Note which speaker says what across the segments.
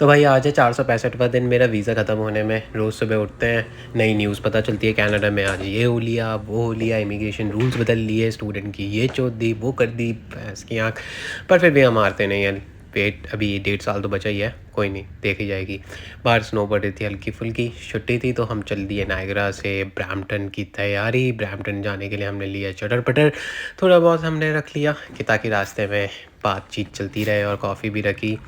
Speaker 1: तो भाई आज है 465वां दिन मेरा वीज़ा ख़त्म होने में। रोज़ सुबह उठते हैं, नई न्यूज़ पता चलती है कनाडा में आज ये हो लिया, वो हो लिया, इमिग्रेशन रूल्स बदल लिए, स्टूडेंट की ये चोट दी, वो कर दी, भैंस की आँख। पर फिर भी हम हारते नहीं हैं। वेट अभी 1.5 साल तो बचा ही है, कोई नहीं, देखी जाएगी। बाहर स्नो पड़ रही थी, हल्की-फुल्की छुट्टी थी तो हम चल दिए नायग्रा से ब्रैम्पटन की तैयारी। ब्रैम्पटन जाने के लिए हमने लिया चटर-पटर, थोड़ा बहुत हमने रख लिया कि ताकि रास्ते में बातचीत चलती रहे, और कॉफ़ी भी रखी।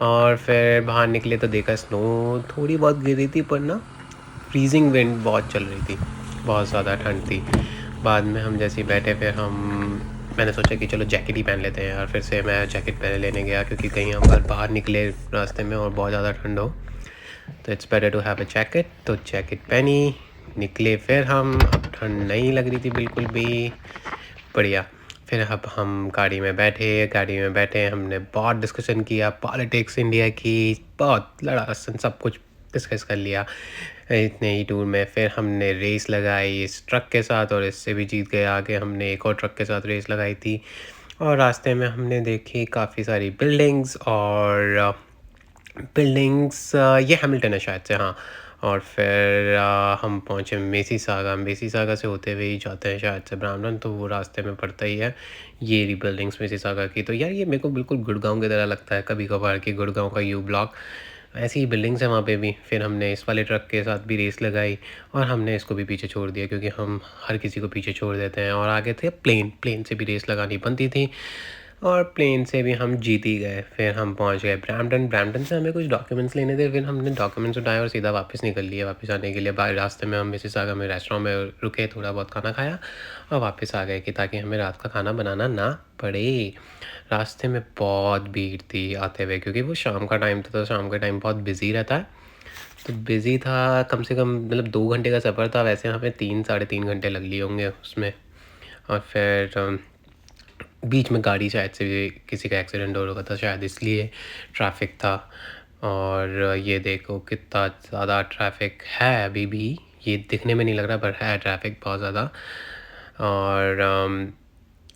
Speaker 1: और फिर बाहर निकले तो देखा स्नो थोड़ी बहुत गिर रही थी, पर ना फ्रीजिंग विंड बहुत चल रही थी, बहुत ज़्यादा ठंड थी। बाद में हम जैसे ही बैठे फिर मैंने सोचा कि चलो जैकेट ही पहन लेते हैं यार। फिर से मैं जैकेट पहन लेने गया, क्योंकि कहीं हम अगर बाहर निकले रास्ते में और बहुत ज़्यादा ठंड हो तो it's better to have a jacket. तो जैकेट पहनी, निकले फिर हम। अब ठंड नहीं लग रही थी बिल्कुल भी, बढ़िया। फिर अब हम गाड़ी में बैठे हमने बहुत डिस्कशन किया, पॉलिटिक्स इंडिया की, बहुत लड़ासन सब कुछ डिस्कस कर लिया इतने ही टूर में। फिर हमने रेस लगाई इस ट्रक के साथ और इससे भी जीत गए आगे। हमने एक और ट्रक के साथ रेस लगाई थी, और रास्ते में हमने देखी काफ़ी सारी बिल्डिंग्स, और बिल्डिंग्स ये हैमिल्टन है शायद से, हाँ। और फिर हम पहुँचे मेसीसागा से होते हुए ही जाते हैं शायद से ब्राम्पटन, तो वो रास्ते में पड़ता ही है ये रही बिल्डिंग्स मेसीसागा की। तो यार ये मेरे को बिल्कुल गुड़गांव की तरह लगता है कभी कभार, कि गुड़गांव का यू ब्लॉक ऐसी ही बिल्डिंग्स है वहाँ पे भी। फिर हमने इस वाले ट्रक के साथ भी रेस लगाई, और हमने इसको भी पीछे छोड़ दिया, क्योंकि हम हर किसी को पीछे छोड़ देते हैं। और आगे थे प्लेन से भी रेस लगानी बनती थी, और प्लेन से भी हम जीत ही गए। फिर हम पहुंच गए ब्रैम्पटन से हमें कुछ डॉक्यूमेंट्स लेने थे। फिर हमने डॉक्यूमेंट्स उठाए और सीधा वापस निकल लिया। वापस आने के लिए बाहर रास्ते में हम मिसिसागा में रेस्टोरेंट में रुके, थोड़ा बहुत खाना खाया और वापस आ गए, कि ताकि हमें रात का खाना बनाना ना पड़े। रास्ते में बहुत भीड़ थी आते हुए, क्योंकि वो शाम का टाइम था, तो शाम के टाइम बहुत बिजी रहता है। तो बिजी था, कम से कम मतलब 2 घंटे का सफ़र था, वैसे हमें 3 साढ़े 3 घंटे लग लिए होंगे उसमें। और फिर बीच में गाड़ी शायद से किसी का एक्सीडेंट हो रखा था शायद, इसलिए ट्रैफिक था। और ये देखो कितना ज़्यादा ट्रैफिक है अभी भी, ये दिखने में नहीं लग रहा पर है ट्रैफिक बहुत ज़्यादा। और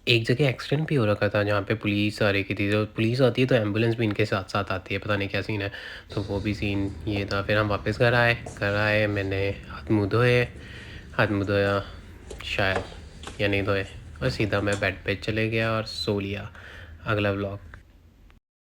Speaker 1: एक जगह एक्सीडेंट भी हो रखा था जहाँ पे पुलिस आ रही थी। जब पुलिस आती है तो एम्बुलेंस भी इनके साथ साथ आती है, पता नहीं क्या सीन है। तो वो भी सीन ये था। फिर हम वापस घर आए, मैंने हाथ मुँह धोया शायद, या नहीं धोए, और सीधा मैं बेड पे चले गया और सो लिया। अगला व्लॉग